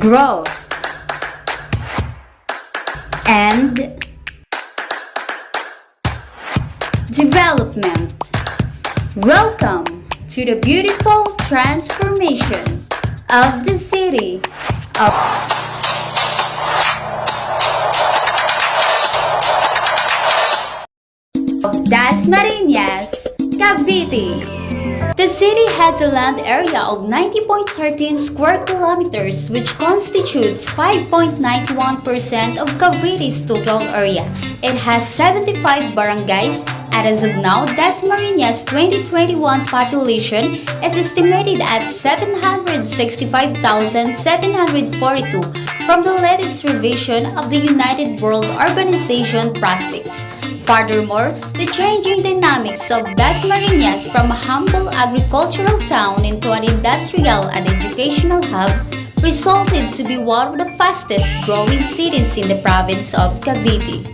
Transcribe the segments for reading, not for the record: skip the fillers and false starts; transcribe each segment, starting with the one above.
growth, and development. Welcome to the beautiful transformation of the city of Dasmariñas, Cavite. The city has a land area of 90.13 square kilometers, which constitutes 5.91% of Cavite's total area. It has 75 barangays, and as of now, Dasmariñas' 2021 population is estimated at 765,742 from the latest revision of the United World Urbanization Prospects. Furthermore, the changing dynamics of Dasmariñas from a humble agricultural town into an industrial and educational hub resulted to be one of the fastest growing cities in the province of Cavite.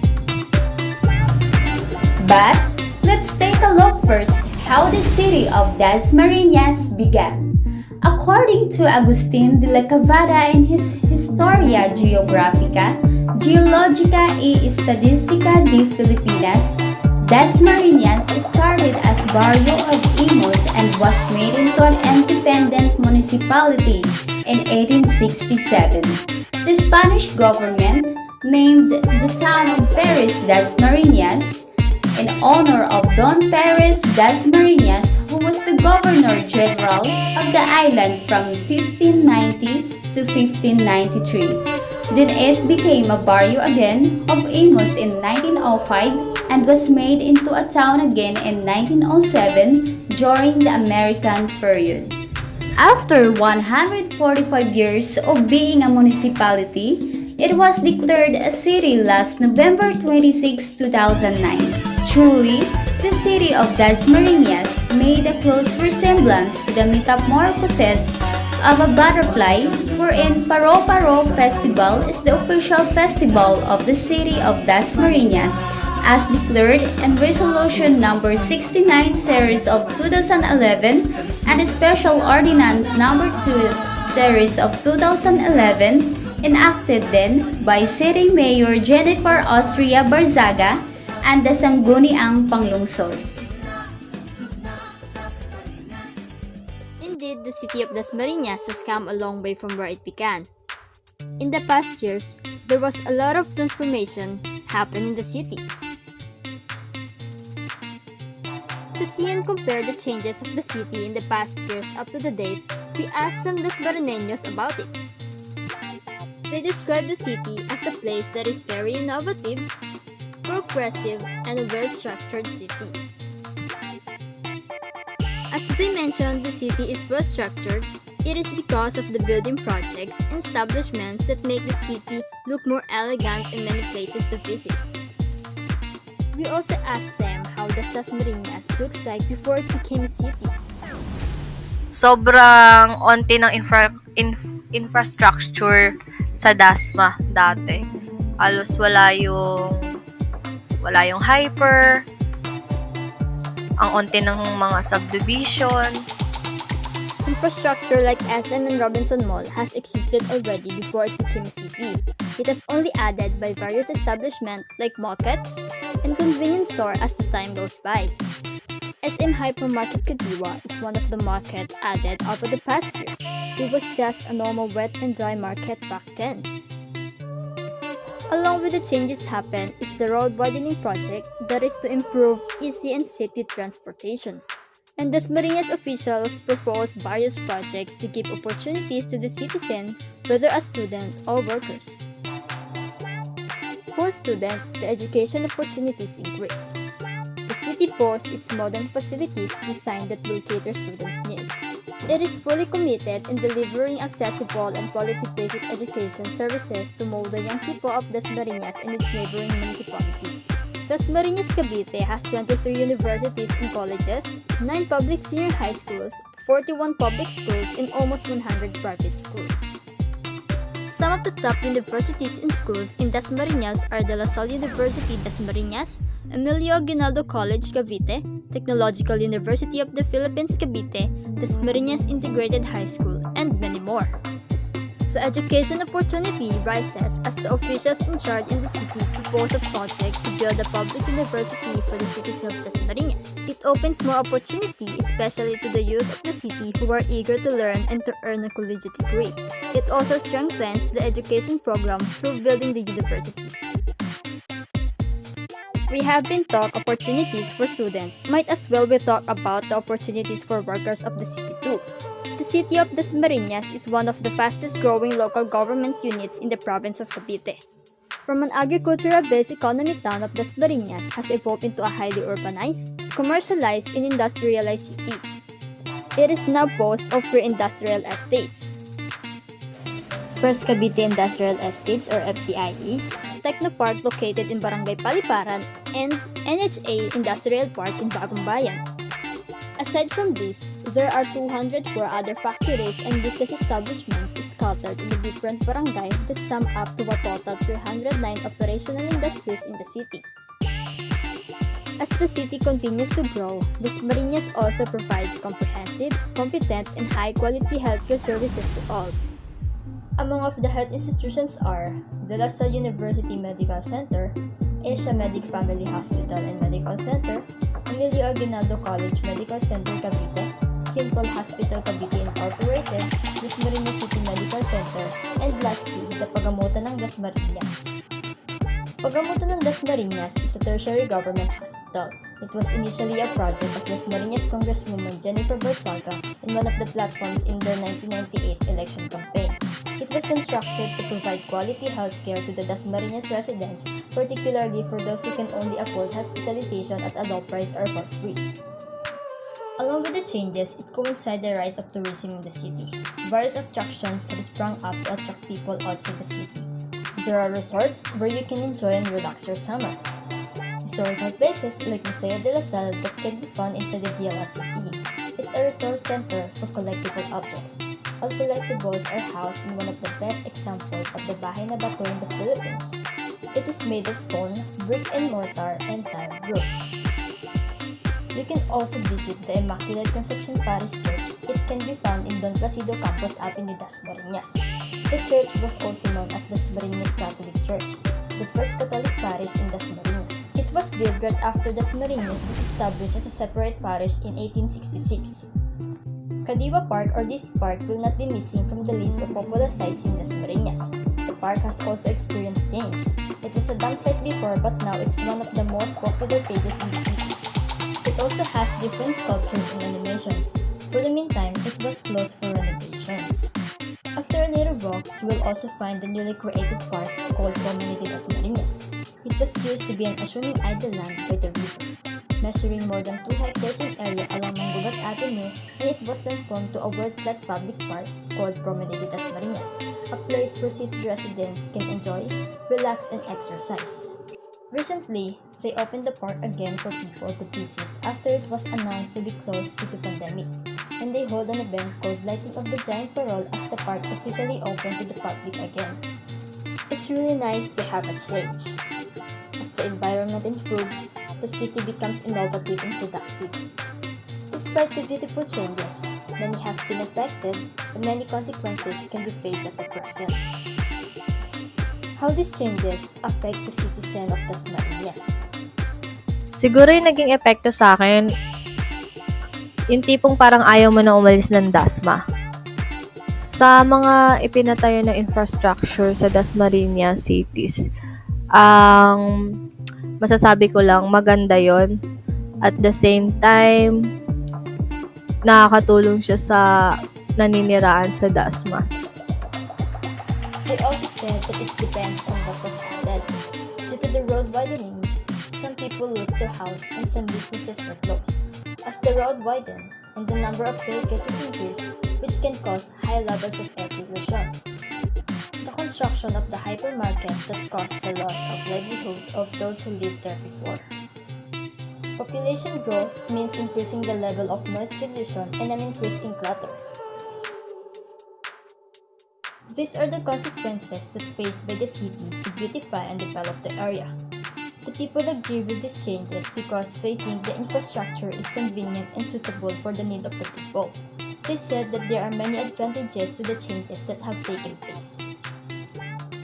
But let's take a look first how the city of Dasmariñas began. According to Agustin de la Cavada in his Historia Geographica, Geologica y Estadística de Filipinas, Dasmariñas started as barrio of Imus and was made into an independent municipality in 1867. The Spanish government named the town of Perez Dasmariñas in honor of Don Perez Dasmariñas, who was the Governor-General of the island from 1590 to 1593. Then it became a barrio again of Imus in 1905 and was made into a town again in 1907 during the American period. After 145 years of being a municipality, it was declared a city last November 26, 2009. Truly, the city of Dasmariñas made a close resemblance to the metamorphosis of a butterfly, wherein Parol Festival is the official festival of the city of Dasmariñas, as declared in Resolution Number 69 Series of 2011 and Special Ordinance Number 2 Series of 2011, enacted then by City Mayor Jennifer Austria Barzaga and the Sangguniang Panglungsod. Indeed, the city of Dasmariñas has come a long way from where it began. In the past years, there was a lot of transformation happening in the city. To see and compare the changes of the city in the past years up to the date, we asked some Dasmariñeños about it. They describe the city as a place that is very innovative, progressive, and a well-structured city. As they mentioned, the city is well-structured. It is because of the building projects and establishments that make the city look more elegant in many places to visit. We also asked them how does Dasmariñas looks like before it became a city. Sobrang onti ng infrastructure sa Dasma dati. Halos wala yung hyper, ang onti ng mga subdivision. Infrastructure like SM and Robinson Mall has existed already before it became a city. It has only added by various establishments like markets and convenience store as the time goes by. SM Hypermarket Kadiwa is one of the markets added over the past years. It was just a normal wet and dry market back then. Along with the changes happened is the road widening project that is to improve easy and safety transportation. And Dasmariñas officials propose various projects to give opportunities to the citizen, whether a student or workers. For students, the education opportunities increase. The city boasts its modern facilities designed that will cater students' needs. It is fully committed in delivering accessible and quality basic education services to mold the young people of Dasmariñas and its neighboring municipalities. Dasmariñas Cavite has 23 universities and colleges, 9 public senior high schools, 41 public schools, and almost 100 private schools. Some of the top universities and schools in Dasmariñas are De La Salle University Dasmariñas, Emilio Aguinaldo College Cavite, Technological University of the Philippines Cavite, Dasmariñas Integrated High School, and many more. The education opportunity rises as the officials in charge in the city propose a project to build a public university for the citizen of Dasmariñas. It opens more opportunity, especially to the youth of the city who are eager to learn and to earn a collegiate degree. It also strengthens the education program through building the university. We have been taught opportunities for students. Might as well we talk about the opportunities for workers of the city too. The city of Dasmariñas is one of the fastest growing local government units in the province of Cavite. From an agricultural-based economic town of Dasmariñas has evolved into a highly urbanized, commercialized, and industrialized city. It is now boast of three industrial estates. First, Cavite Industrial Estates or FCIE, Technopark located in Barangay Paliparan, and NHA Industrial Park in Bagong Bayan. Aside from this, there are 204 other factories and business establishments scattered in the different barangay that sum up to a total 309 operational industries in the city. As the city continues to grow, Dasmariñas also provides comprehensive, competent, and high-quality healthcare services to all. Among of the health institutions are the La Salle University Medical Center, Asia Medic Family Hospital and Medical Center, Emilio Aguinaldo College Medical Center Cavite, Simple Hospital Cavite Incorporated, Dasmariñas City Medical Center, and lastly, the Pagamutan ng Dasmariñas. Pagamutan ng Dasmariñas is a tertiary government hospital. It was initially a project of Dasmariñas Congresswoman Jennifer Barsaga in one of the platforms in their 1998 election campaign. It was constructed to provide quality healthcare to the Dasmariñas residents, particularly for those who can only afford hospitalization at a low price or for free. Along with the changes, it coincided the rise of tourism in the city. Various attractions have sprung up to attract people outside the city. There are resorts where you can enjoy and relax your summer. Historical places like Museo de la Salle that can be found inside the DLA city. It's a resource center for collectible objects. All collectibles are housed in one of the best examples of the Bahay na Bato in the Philippines. It is made of stone, brick and mortar, and tile roof. You can also visit the Immaculate Conception Parish Church. It can be found in Don Placido Campos Avenue, Dasmariñas. The church was also known as Dasmariñas Catholic Church, the first Catholic parish in Dasmariñas. It was built right after Dasmariñas was established as a separate parish in 1866. Kadiwa Park or this park will not be missing from the list of popular sites in Dasmariñas. The park has also experienced change. It was a dump site before, but now it's one of the most popular places in the city. It also has different sculptures and animations. For the meantime, it was closed for renovations. After a little walk, you will also find the newly created park called Promenade Dasmariñas. It was used to be an assuming idle land by the river, measuring more than 2 hectares in area along Mangubat Avenue, and it was transformed to a world-class public park called Promenade Dasmariñas, a place where city residents can enjoy, relax, and exercise. Recently, they opened the park again for people to visit after it was announced to be closed due to pandemic, and they hold an event called Lighting of the Giant Parol as the park officially opened to the public again. It's really nice to have a change. As the environment improves, the city becomes innovative and productive. Despite the beautiful changes, many have been affected and many consequences can be faced at the present. How these changes affect the citizen of Dasmariñas? Siguro yung naging epekto sa akin, yung tipong parang ayaw mo na umalis ng Dasma. Sa mga ipinatayo na infrastructure sa Dasmariñas cities, ang masasabi ko lang, maganda yon. At the same time, nakakatulong siya sa naniniraan sa Dasma. They also said that it depends on what was added. Due to the road widenings, some people lost their house and some businesses were closed. As the road widened and the number of vehicles is increased, which can cause high levels of air pollution. The construction of the hypermarket that caused the loss of livelihood of those who lived there before. Population growth means increasing the level of noise pollution and an increase in clutter. These are the consequences that faced by the city to beautify and develop the area. The people agree with these changes because they think the infrastructure is convenient and suitable for the need of the people. They said that there are many advantages to the changes that have taken place.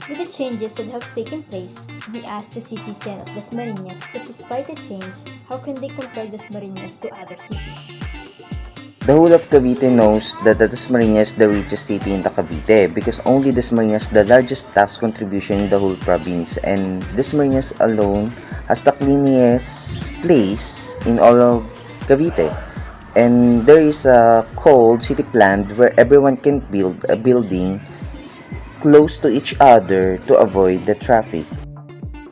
With the changes that have taken place, we asked the citizen of Dasmariñas that despite the change, how can they compare Dasmariñas to other cities? The whole of Cavite knows that the Dasmariñas is the richest city in the Cavite because only Dasmariñas the largest tax contribution in the whole province, and Dasmariñas alone has the cleanest place in all of Cavite. And there is a called city plan where everyone can build a building close to each other to avoid the traffic.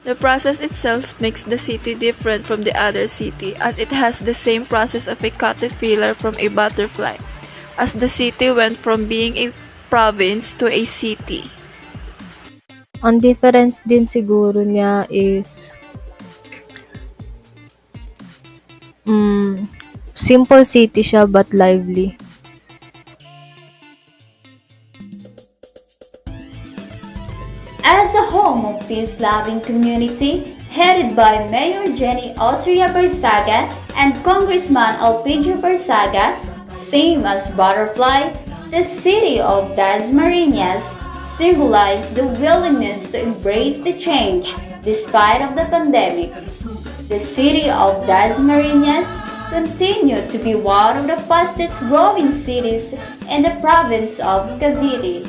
The process itself makes the city different from the other city as it has the same process of a caterpillar from a butterfly, as the city went from being a province to a city. Ang difference din siguro niya is simple city siya but lively. As a home of peace-loving community, headed by Mayor Jenny Osria Barsaga and Congressman Alpidio Barsaga, same as Butterfly, the city of Dasmariñas symbolized the willingness to embrace the change despite of the pandemic. The city of Dasmariñas continued to be one of the fastest growing cities in the province of Cavite.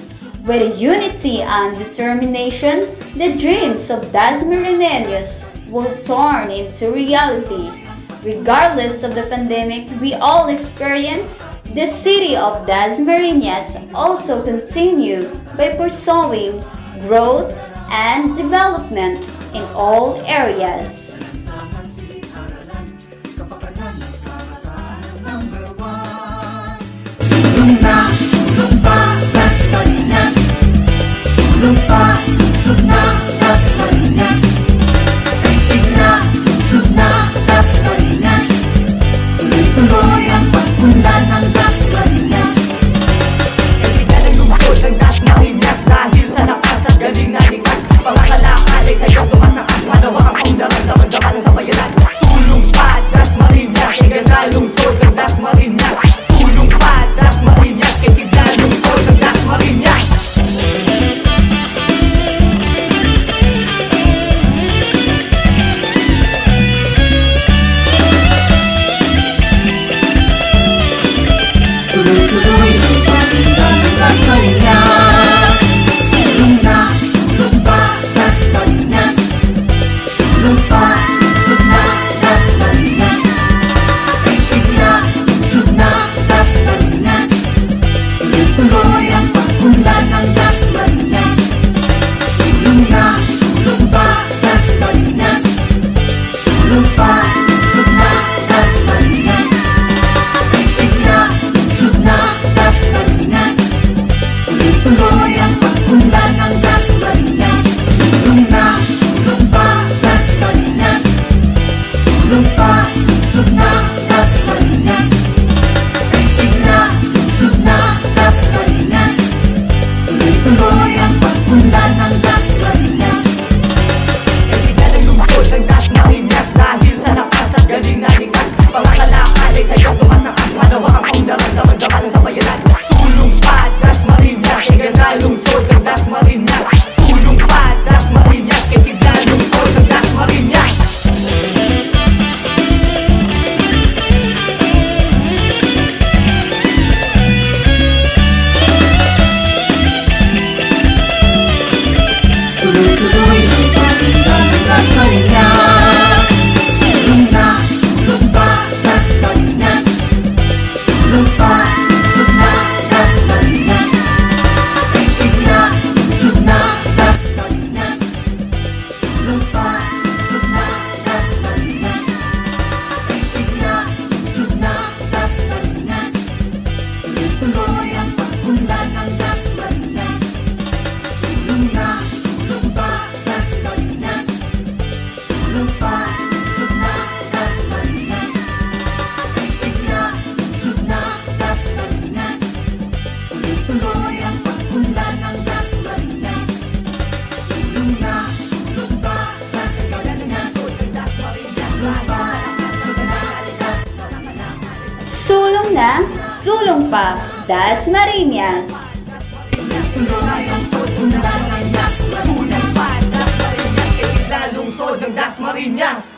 With unity and determination, the dreams of Dasmariñeños will turn into reality. Regardless of the pandemic we all experience, the city of Dasmariñas also continued by pursuing growth and development in all areas. Sulong pa, Dasmariñas. Sulong pa, sud na, Dasmariñas. Kaisig na, sud na, Dasmariñas. Tuloy-tuloy ang pagpunlan ng Dasmariñas. Kaisig na ng lungsod ng Dasmariñas dahil sa lakas at galing na likas. Pangakalakal ay sa'yo tumataas, manawa ang naramdaman sa bayanan. Sulong pa, Dasmariñas. Kaisig na lungsod ng Dasmariñas. Sulong pa, Dasmariñas. Kaisig na lungsod ng Dasmariñas. Sulong pa, Dasmariñas! Dasmariñas, Dasmariñas, Dasmariñas, Dasmariñas, Dasmariñas,